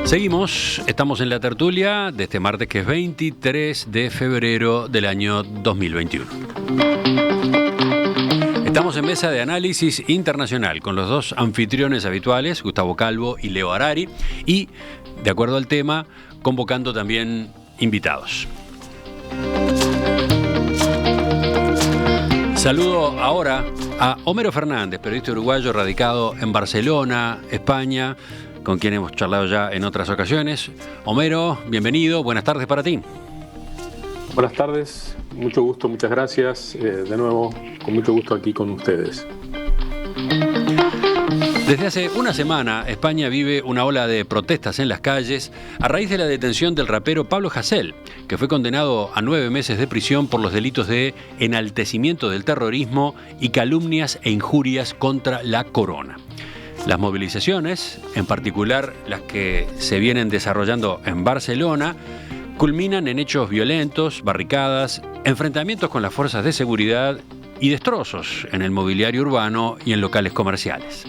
Seguimos, estamos en la tertulia de este martes que es 23 de febrero del año 2021. Estamos en mesa de análisis internacional con los dos anfitriones habituales, Gustavo Calvo y Leo Harari, y, de acuerdo al tema, convocando también invitados. Saludo ahora a Homero Fernández, periodista uruguayo radicado en Barcelona, España, con quien hemos charlado ya en otras ocasiones. Homero, bienvenido, buenas tardes para ti. Buenas tardes, mucho gusto, muchas gracias. De nuevo, con mucho gusto aquí con ustedes. Desde hace una semana, España vive una ola de protestas en las calles a raíz de la detención del rapero Pablo Hasél, que fue condenado a 9 meses de prisión por los delitos de enaltecimiento del terrorismo y calumnias e injurias contra la corona. Las movilizaciones, en particular las que se vienen desarrollando en Barcelona, culminan en hechos violentos, barricadas, enfrentamientos con las fuerzas de seguridad y destrozos en el mobiliario urbano y en locales comerciales.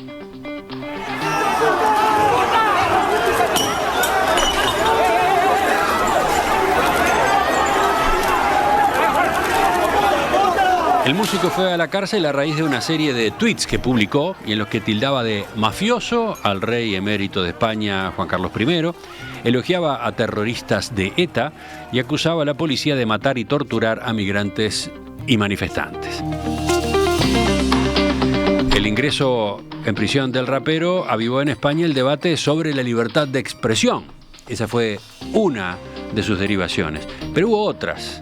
El músico fue a la cárcel a raíz de una serie de tweets que publicó y en los que tildaba de mafioso al rey emérito de España, Juan Carlos I, elogiaba a terroristas de ETA y acusaba a la policía de matar y torturar a migrantes y manifestantes. El ingreso en prisión del rapero avivó en España el debate sobre la libertad de expresión. Esa fue una de sus derivaciones, pero hubo otras.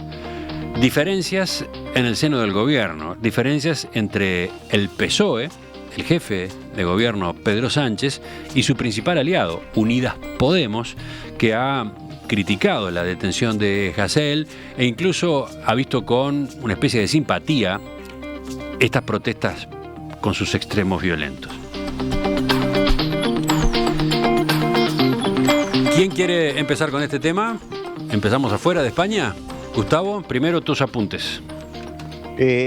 Diferencias en el seno del gobierno, diferencias entre el PSOE, el jefe de gobierno Pedro Sánchez, y su principal aliado, Unidas Podemos, que ha criticado la detención de Hasél e incluso ha visto con una especie de simpatía estas protestas con sus extremos violentos. ¿Quién quiere empezar con este tema? ¿Empezamos afuera de España? Gustavo, primero tus apuntes.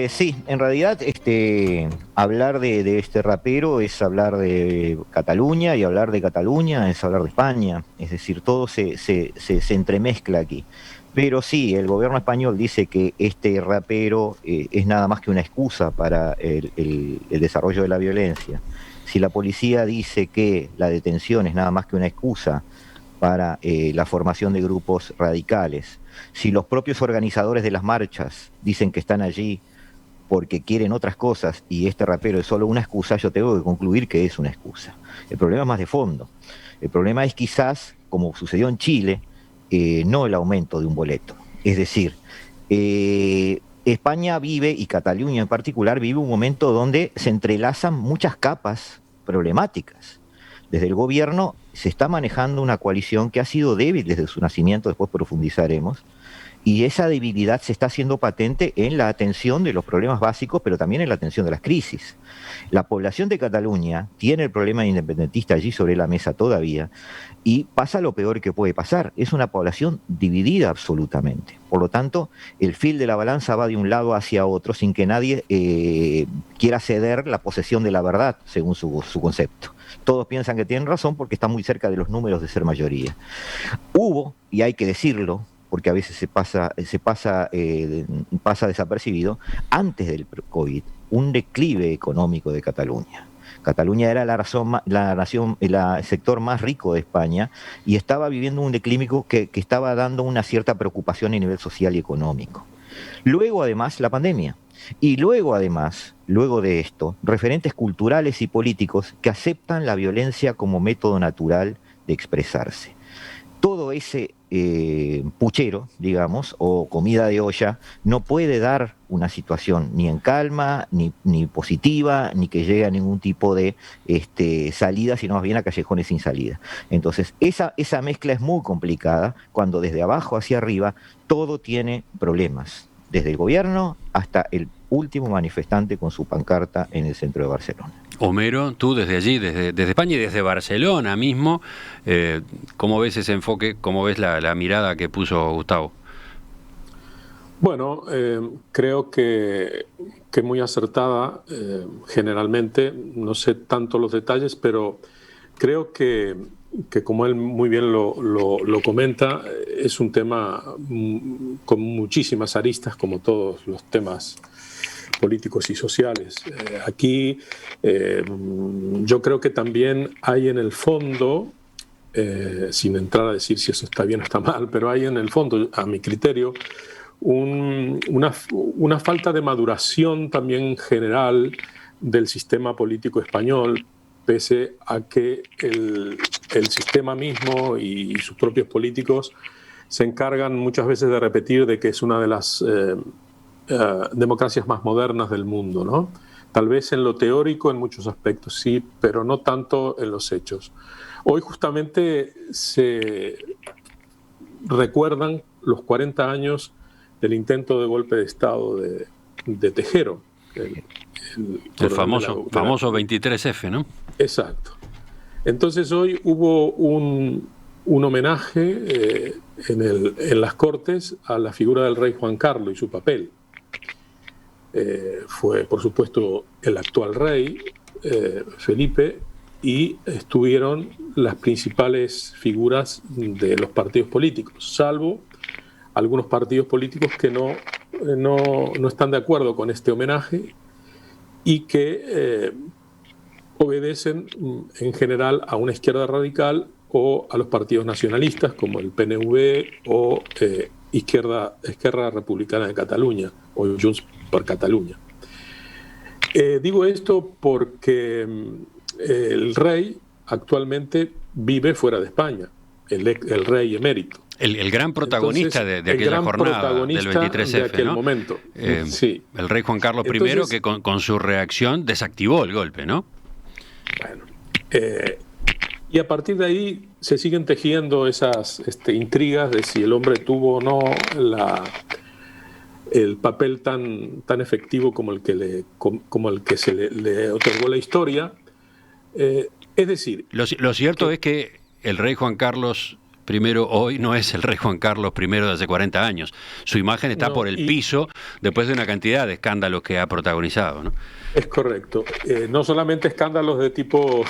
Sí, en realidad hablar de este rapero es hablar de Cataluña y hablar de Cataluña es hablar de España. Es decir, todo se entremezcla aquí. Pero sí, el gobierno español dice que este rapero es nada más que una excusa para el desarrollo de la violencia. Si la policía dice que la detención es nada más que una excusa para la formación de grupos radicales, si los propios organizadores de las marchas dicen que están allí porque quieren otras cosas y este rapero es solo una excusa, yo tengo que concluir que es una excusa. El problema es más de fondo. El problema es quizás, como sucedió en Chile, no el aumento de un boleto. Es decir, España vive, y Cataluña en particular, vive un momento donde se entrelazan muchas capas problemáticas. Desde el gobierno se está manejando una coalición que ha sido débil desde su nacimiento, después profundizaremos, y esa debilidad se está haciendo patente en la atención de los problemas básicos, pero también en la atención de las crisis. La población de Cataluña tiene el problema independentista allí sobre la mesa todavía, y pasa lo peor que puede pasar, es una población dividida absolutamente. Por lo tanto, el fil de la balanza va de un lado hacia otro sin que nadie quiera ceder la posesión de la verdad, según su concepto. Todos piensan que tienen razón porque están muy cerca de los números de ser mayoría. Hubo, y hay que decirlo, porque a veces pasa desapercibido, antes del COVID, un declive económico de Cataluña. Cataluña era el sector más rico de España y estaba viviendo un declive que estaba dando una cierta preocupación a nivel social y económico. Luego, además, la pandemia. Y luego, además, luego de esto, referentes culturales y políticos que aceptan la violencia como método natural de expresarse. Todo ese puchero, digamos, o comida de olla, no puede dar una situación ni en calma, ni positiva, ni que llegue a ningún tipo de salida, sino más bien a callejones sin salida. Entonces, esa mezcla es muy complicada cuando desde abajo hacia arriba todo tiene problemas, desde el gobierno hasta el último manifestante con su pancarta en el centro de Barcelona. Homero, tú desde allí, desde España y desde Barcelona mismo, ¿cómo ves ese enfoque? ¿Cómo ves la mirada que puso Gustavo? Bueno, creo que muy acertada generalmente, no sé tanto los detalles, pero creo que que como él muy bien lo comenta, es un tema con muchísimas aristas, como todos los temas políticos y sociales. Aquí yo creo que también hay en el fondo, sin entrar a decir si eso está bien o está mal, pero hay en el fondo, a mi criterio, una falta de maduración también general del sistema político español, pese a que el sistema mismo y sus propios políticos se encargan muchas veces de repetir de que es una de las democracias más modernas del mundo, ¿no? Tal vez en lo teórico en muchos aspectos sí, pero no tanto en los hechos. Hoy justamente se recuerdan los 40 años del intento de golpe de Estado de Tejero. El famoso 23F, ¿no? Exacto. Entonces hoy hubo un homenaje en las Cortes a la figura del rey Juan Carlos y su papel. Fue, por supuesto, el actual rey, Felipe, y estuvieron las principales figuras de los partidos políticos, salvo algunos partidos políticos que no están de acuerdo con este homenaje y que obedecen en general a una izquierda radical o a los partidos nacionalistas como el PNV o Esquerra Republicana de Cataluña o Junts per Catalunya. Digo esto porque el rey actualmente vive fuera de España, el rey emérito. El gran protagonista. Entonces, de aquella jornada del 23F, de aquel ¿no? momento. Sí. El rey Juan Carlos I, que con su reacción desactivó el golpe, ¿no? Bueno, y a partir de ahí se siguen tejiendo esas intrigas de si el hombre tuvo o no el papel tan efectivo como el que se le otorgó la historia. Es decir... Lo cierto es que el rey Juan Carlos I hoy no es el rey Juan Carlos I de hace 40 años. Su imagen está por el piso después de una cantidad de escándalos que ha protagonizado, ¿no? Es correcto. No solamente escándalos de tipo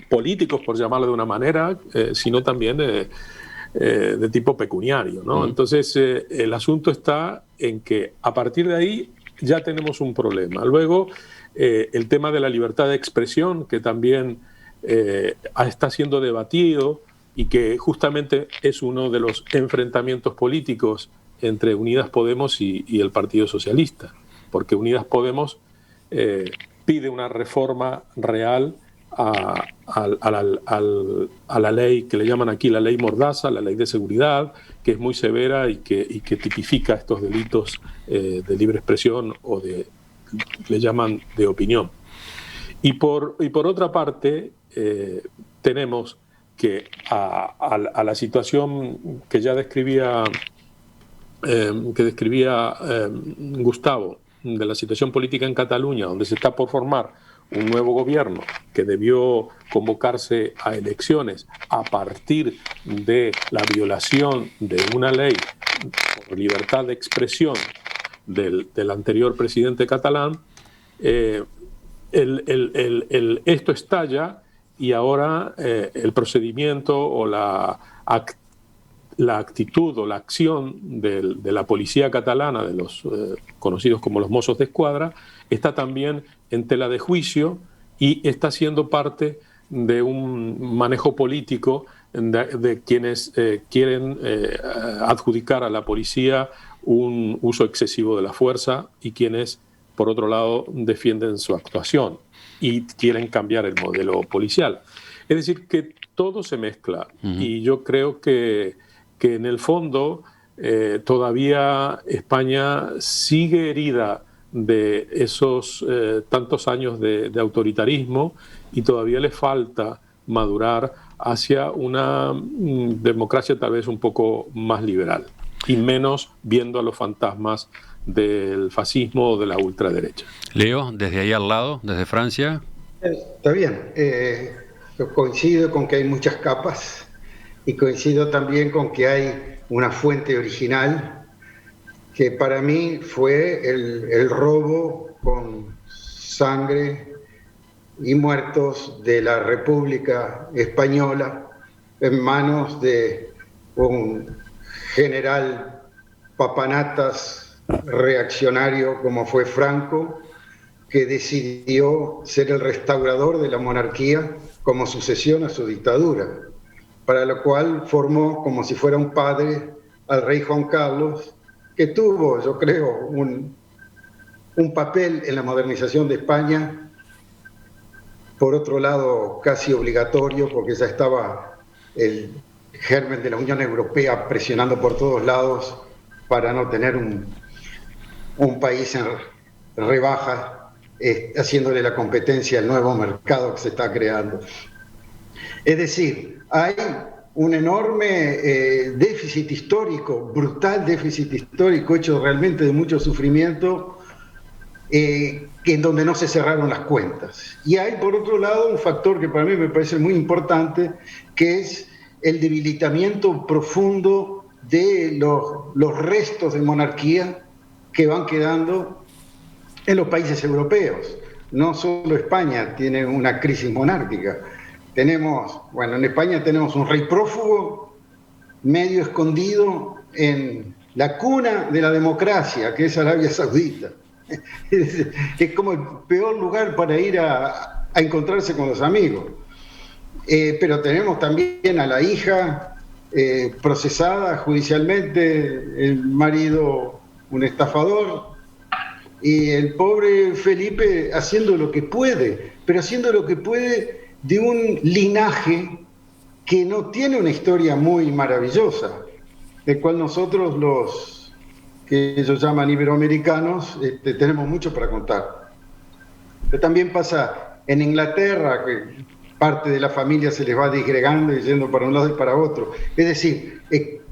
políticos, por llamarlo de una manera, sino también de tipo pecuniario, ¿no? Entonces, el asunto está en que a partir de ahí ya tenemos un problema. Luego, el tema de la libertad de expresión, que también está siendo debatido y que justamente es uno de los enfrentamientos políticos entre Unidas Podemos y el Partido Socialista, porque Unidas Podemos pide una reforma real a la ley que le llaman aquí la ley Mordaza, la ley de seguridad, que es muy severa y que tipifica estos delitos de libre expresión o le llaman de opinión. Y por otra parte, tenemos que a la situación que ya describía Gustavo, de la situación política en Cataluña, donde se está por formar un nuevo gobierno que debió convocarse a elecciones a partir de la violación de una ley por libertad de expresión del anterior presidente catalán, esto estalla y ahora el procedimiento o la actitud o la acción de la policía catalana, de los conocidos como los Mossos de Escuadra, está también en tela de juicio y está siendo parte de un manejo político de quienes quieren adjudicar a la policía un uso excesivo de la fuerza y quienes, por otro lado, defienden su actuación y quieren cambiar el modelo policial. Es decir, que todo se mezcla y yo creo que en el fondo todavía España sigue herida de esos tantos años de autoritarismo y todavía le falta madurar hacia una democracia tal vez un poco más liberal y menos viendo a los fantasmas del fascismo o de la ultraderecha. Leo, desde ahí al lado, desde Francia. Está bien, yo coincido con que hay muchas capas y coincido también con que hay una fuente original que para mí fue el robo con sangre y muertos de la República Española en manos de un general papanatas reaccionario como fue Franco, que decidió ser el restaurador de la monarquía como sucesión a su dictadura, para lo cual formó como si fuera un padre al rey Juan Carlos, que tuvo, yo creo, un papel en la modernización de España, por otro lado casi obligatorio, porque ya estaba el germen de la Unión Europea presionando por todos lados para no tener un país en rebaja, haciéndole la competencia al nuevo mercado que se está creando. Es decir, hay un enorme déficit histórico, brutal déficit histórico, hecho realmente de mucho sufrimiento, en donde no se cerraron las cuentas. Y hay, por otro lado, un factor que para mí me parece muy importante, que es el debilitamiento profundo de los restos de monarquía que van quedando en los países europeos. No solo España tiene una crisis monárquica. En España tenemos un rey prófugo, medio escondido en la cuna de la democracia, que es Arabia Saudita. Es como el peor lugar para ir a encontrarse con los amigos. Pero tenemos también a la hija procesada judicialmente, el marido un estafador, y el pobre Felipe haciendo lo que puede, pero haciendo lo que puede de un linaje que no tiene una historia muy maravillosa, del cual nosotros los que ellos llaman iberoamericanos tenemos mucho para contar. Pero también pasa en Inglaterra, que parte de la familia se les va disgregando y yendo para un lado y para otro. Es decir,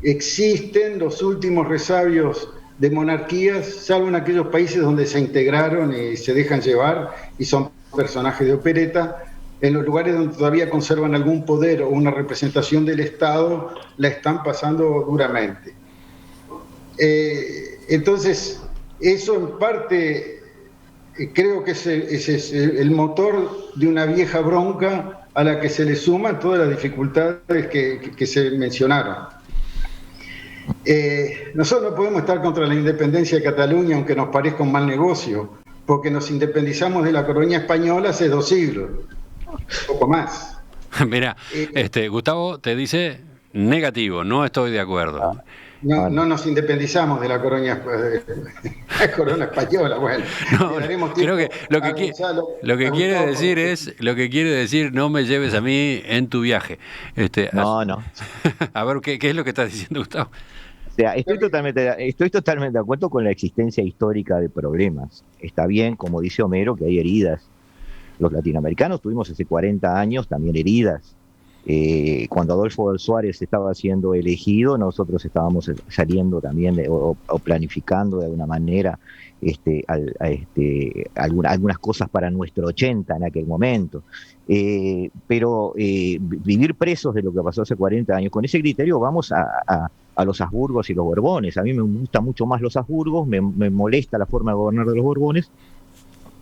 existen los últimos resabios de monarquías, salvo en aquellos países donde se integraron y se dejan llevar y son personajes de opereta. En los lugares donde todavía conservan algún poder o una representación del Estado, la están pasando duramente. Entonces, eso en parte creo que es el motor de una vieja bronca a la que se le suman todas las dificultades que se mencionaron. Nosotros no podemos estar contra la independencia de Cataluña, aunque nos parezca un mal negocio, porque nos independizamos de la colonia española hace 2 siglos, un poco más. Mira, Gustavo te dice negativo, no estoy de acuerdo. No nos independizamos de la corona española. Bueno, no, creo que lo que quiere decir es, no me lleves a mí en tu viaje. No. A ver, ¿qué es lo que estás diciendo, Gustavo? O sea, estoy totalmente de acuerdo con la existencia histórica de problemas. Está bien, como dice Homero, que hay heridas. Los latinoamericanos tuvimos hace 40 años también heridas. Cuando Adolfo Suárez estaba siendo elegido, nosotros estábamos saliendo también o planificando de alguna manera algunas cosas para nuestro 80 en aquel momento. Pero vivir presos de lo que pasó hace 40 años, con ese criterio vamos a los Habsburgos y los Borbones. A mí me gustan mucho más los Habsburgos, me molesta la forma de gobernar de los Borbones,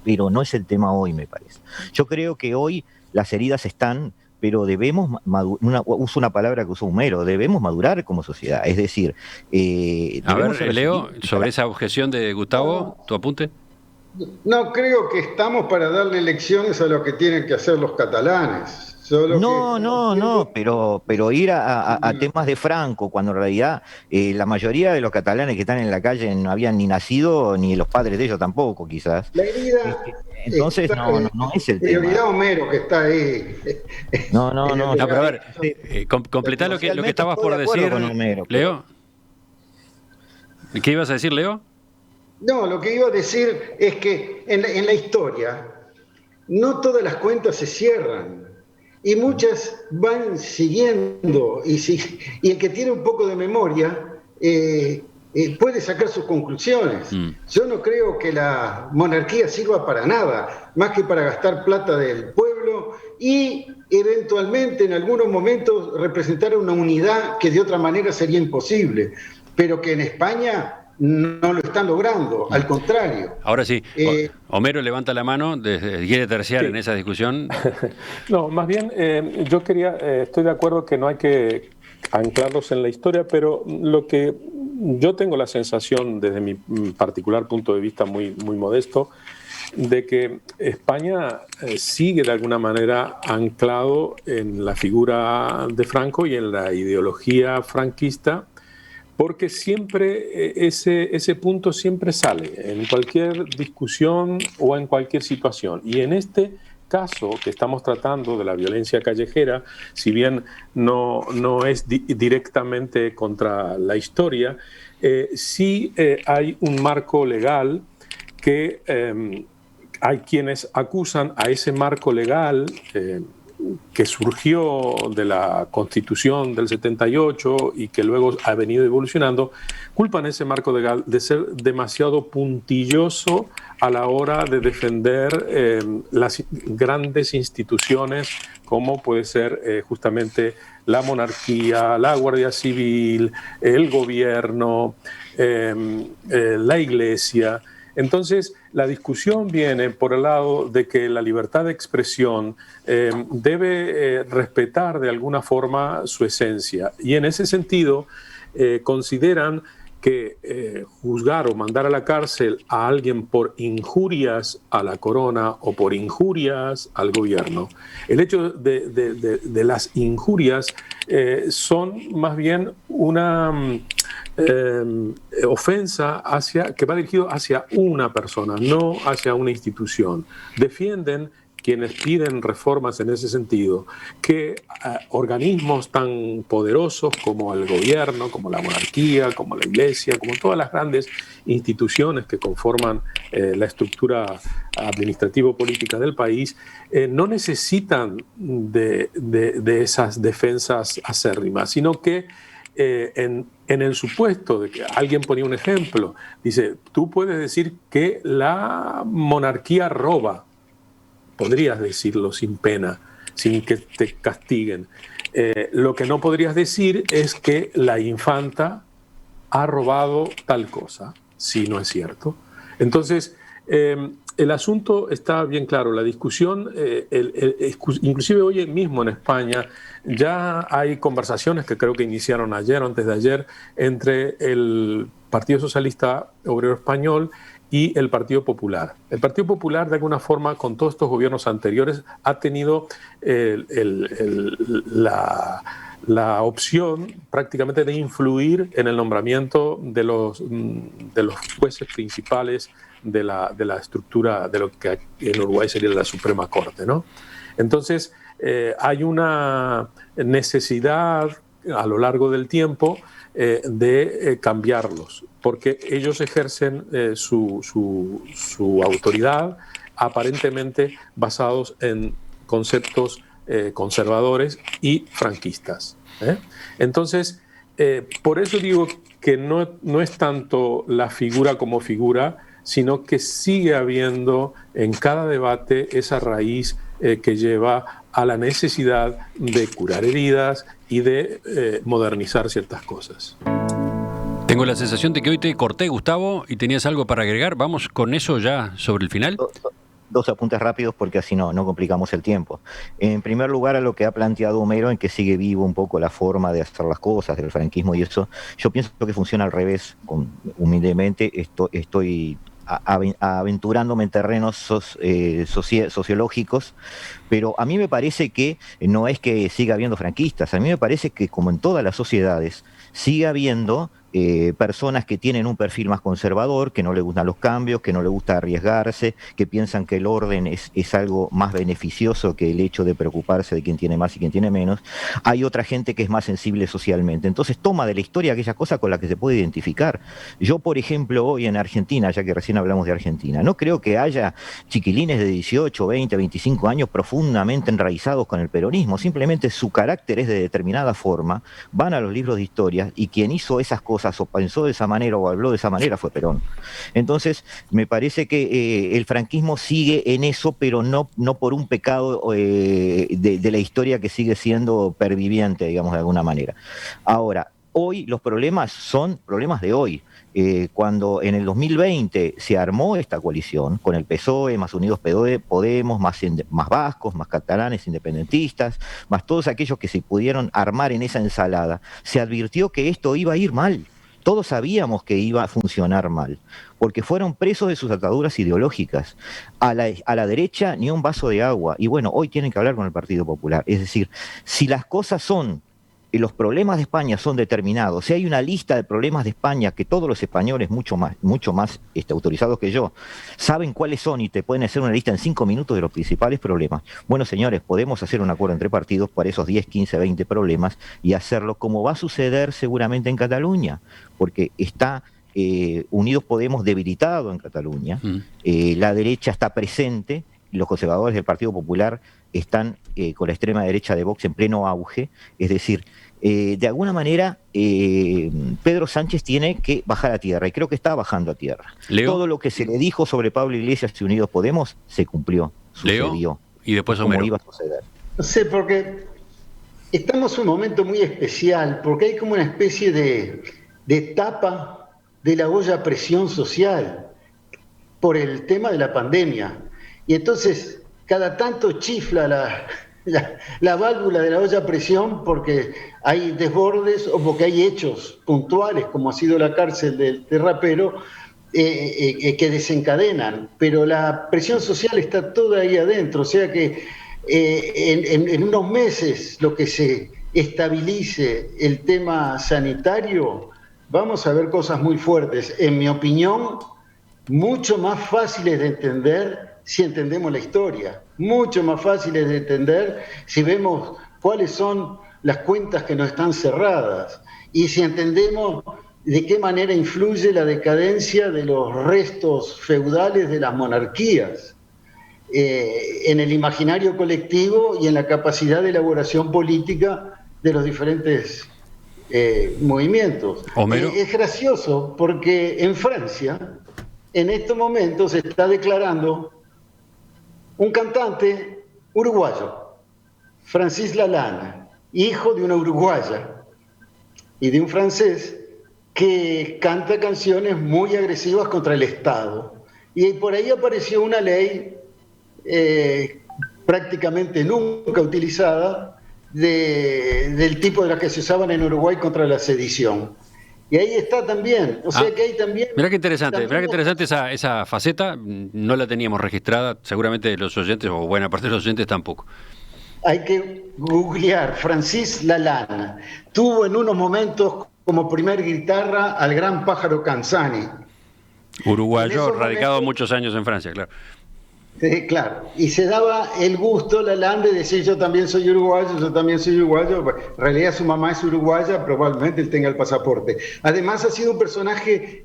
pero no es el tema hoy, me parece. Yo creo que hoy las heridas están, pero debemos uso una palabra que usó Homero, debemos madurar como sociedad. Es decir, a ver, Leo, sobre esa objeción de Gustavo, tu apunte. No creo que estamos para darle lecciones a lo que tienen que hacer los catalanes. No, pero ir a temas de Franco, cuando en realidad la mayoría de los catalanes que están en la calle no habían ni nacido, ni los padres de ellos tampoco, quizás. La herida entonces no es el tema. Prioridad Homero, que está ahí. No, pero a ver, completá lo que estabas por decir, Homero, Leo. ¿Qué ibas a decir, Leo? No, lo que iba a decir es que en la historia no todas las cuentas se cierran. Y muchas van siguiendo, y el que tiene un poco de memoria puede sacar sus conclusiones. Yo no creo que la monarquía sirva para nada, más que para gastar plata del pueblo y eventualmente en algunos momentos representar una unidad que de otra manera sería imposible, pero que en España no lo están logrando, al contrario. Ahora sí, Homero levanta la mano, quiere terciar en esa discusión. No, más bien yo estoy de acuerdo que no hay que anclarlos en la historia, pero lo que yo tengo la sensación, desde mi particular punto de vista muy, muy modesto, de que España sigue de alguna manera anclado en la figura de Franco y en la ideología franquista, porque siempre ese punto siempre sale en cualquier discusión o en cualquier situación. Y en este caso que estamos tratando de la violencia callejera, si bien no es directamente contra la historia, sí hay un marco legal que hay quienes acusan a ese marco legal que surgió de la Constitución del 78 y que luego ha venido evolucionando, culpan ese marco legal de ser demasiado puntilloso a la hora de defender las grandes instituciones como puede ser justamente la monarquía, la Guardia Civil, el gobierno, la Iglesia. Entonces, la discusión viene por el lado de que la libertad de expresión debe respetar de alguna forma su esencia. Y en ese sentido, consideran que juzgar o mandar a la cárcel a alguien por injurias a la corona o por injurias al gobierno. El hecho de las injurias son más bien una ofensa que va dirigido hacia una persona, no hacia una institución. Defienden quienes piden reformas en ese sentido, que organismos tan poderosos como el gobierno, como la monarquía, como la Iglesia, como todas las grandes instituciones que conforman la estructura administrativo-política del país, no necesitan de esas defensas acérrimas, sino que en el supuesto de que alguien ponía un ejemplo, dice, tú puedes decir que la monarquía roba, podrías decirlo sin pena, sin que te castiguen. Lo que no podrías decir es que la infanta ha robado tal cosa, si no es cierto. Entonces, el asunto está bien claro, la discusión, inclusive hoy mismo en España, ya hay conversaciones que creo que iniciaron ayer o antes de ayer entre el Partido Socialista Obrero Español y el Partido Popular. El Partido Popular, de alguna forma, con todos estos gobiernos anteriores, ha tenido la opción prácticamente de influir en el nombramiento de los jueces principales de la estructura de lo que en Uruguay sería la Suprema Corte, ¿no? Entonces, hay una necesidad a lo largo del tiempo de cambiarlos, porque ellos ejercen su autoridad aparentemente basados en conceptos conservadores y franquistas. Entonces, por eso digo que no es tanto la figura como figura, sino que sigue habiendo en cada debate esa raíz que lleva a la necesidad de curar heridas y de modernizar ciertas cosas. Tengo la sensación de que hoy te corté, Gustavo, y tenías algo para agregar. Vamos con eso ya sobre el final. Dos apuntes rápidos porque así no complicamos el tiempo. En primer lugar, a lo que ha planteado Homero, en que sigue vivo un poco la forma de hacer las cosas del franquismo y eso, yo pienso que funciona al revés. Humildemente estoy aventurándome en terrenos sociológicos, pero a mí me parece que no es que siga habiendo franquistas, a mí me parece que, como en todas las sociedades, sigue habiendo personas que tienen un perfil más conservador, que no le gustan los cambios, que no le gusta arriesgarse, que piensan que el orden es algo más beneficioso que el hecho de preocuparse de quién tiene más y quién tiene menos. Hay otra gente que es más sensible socialmente, entonces toma de la historia aquella cosa con la que se puede identificar. Yo, por ejemplo, hoy en Argentina, ya que recién hablamos de Argentina, no creo que haya chiquilines de 18, 20, 25 años profundamente enraizados con el peronismo, simplemente su carácter es de determinada forma, van a los libros de historia y quien hizo esas cosas o pensó de esa manera o habló de esa manera fue Perón. Entonces, me parece que el franquismo sigue en eso, pero no por un pecado de la historia que sigue siendo perviviente, digamos, de alguna manera. Ahora, hoy los problemas son problemas de hoy. Cuando en el 2020 se armó esta coalición con el PSOE, más Unidos Podemos, más vascos, más catalanes independentistas, más todos aquellos que se pudieron armar en esa ensalada, se advirtió que esto iba a ir mal. Todos sabíamos que iba a funcionar mal, porque fueron presos de sus ataduras ideológicas. A la derecha ni un vaso de agua. Y bueno, hoy tienen que hablar con el Partido Popular. Es decir, si las cosas son, los problemas de España son determinados, si hay una lista de problemas de España que todos los españoles, mucho más autorizados que yo, saben cuáles son y te pueden hacer una lista en 5 minutos de los principales problemas. Bueno, señores, podemos hacer un acuerdo entre partidos para esos 10, 15, 20 problemas y hacerlo como va a suceder seguramente en Cataluña, porque está Unidos Podemos debilitado en Cataluña, la derecha está presente, los conservadores del Partido Popular están con la extrema derecha de Vox en pleno auge, es decir, de alguna manera Pedro Sánchez tiene que bajar a tierra, y creo que está bajando a tierra. Leo. Todo lo que se le dijo sobre Pablo Iglesias y Unidos Podemos se cumplió, sucedió. Leo, y después Homero. Como iba a suceder. No sé, porque estamos en un momento muy especial, porque hay como una especie de tapa de la olla a presión social por el tema de la pandemia. Y entonces, cada tanto chifla la válvula de la olla a presión porque hay desbordes o porque hay hechos puntuales, como ha sido la cárcel del rapero, que desencadenan. Pero la presión social está toda ahí adentro, o sea que en unos meses lo que se estabilice el tema sanitario, vamos a ver cosas muy fuertes, en mi opinión, mucho más fáciles de entender si entendemos la historia, mucho más fáciles de entender si vemos cuáles son las cuentas que no están cerradas y si entendemos de qué manera influye la decadencia de los restos feudales de las monarquías en el imaginario colectivo y en la capacidad de elaboración política de los diferentes movimientos. Es gracioso porque en Francia en estos momentos se está declarando un cantante uruguayo, Francis Lalanne, hijo de una uruguaya y de un francés que canta canciones muy agresivas contra el Estado. Y por ahí apareció una ley prácticamente nunca utilizada del tipo de las que se usaban en Uruguay contra la sedición. Y ahí está también, o sea que ahí también... Mirá qué interesante esa faceta, no la teníamos registrada, seguramente los oyentes, o buena parte de los oyentes tampoco. Hay que googlear, Francis Lalanne. Tuvo en unos momentos como primer guitarra al gran Pájaro Canzani. Uruguayo, radicado muchos años en Francia, claro. Claro, y se daba el gusto Lalanne de decir yo también soy uruguayo. En realidad su mamá es uruguaya, probablemente él tenga el pasaporte. Además ha sido un personaje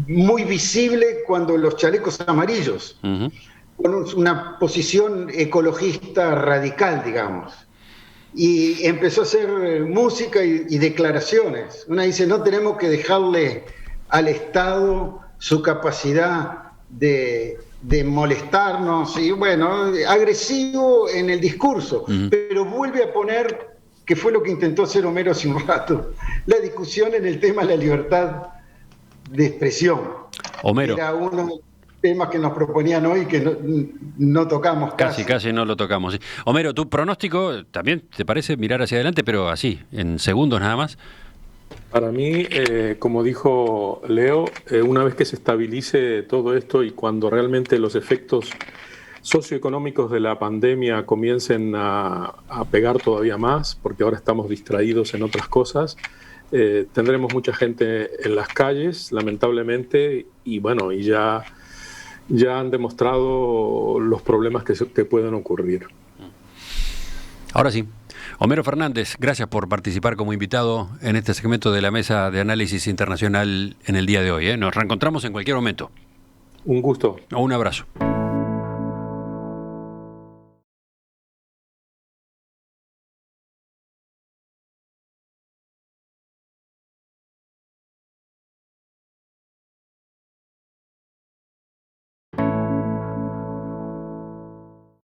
muy visible cuando los chalecos amarillos, con una posición ecologista radical, digamos. Y empezó a hacer música y declaraciones. Una dice, no tenemos que dejarle al Estado su capacidad de molestarnos, y bueno, agresivo en el discurso, pero vuelve a poner, que fue lo que intentó hacer Homero hace un rato, la discusión en el tema de la libertad de expresión. Homero. Era uno de los temas que nos proponían hoy que no tocamos casi. Casi no lo tocamos. Sí. Homero, tu pronóstico, ¿también te parece mirar hacia adelante, pero así, en segundos nada más? Para mí, como dijo Leo, una vez que se estabilice todo esto y cuando realmente los efectos socioeconómicos de la pandemia comiencen a pegar todavía más, porque ahora estamos distraídos en otras cosas, tendremos mucha gente en las calles, lamentablemente, y bueno, y ya han demostrado los problemas que pueden ocurrir. Ahora sí. Homero Fernández, gracias por participar como invitado en este segmento de la Mesa de Análisis Internacional en el día de hoy. Nos reencontramos en cualquier momento. Un gusto. Un abrazo.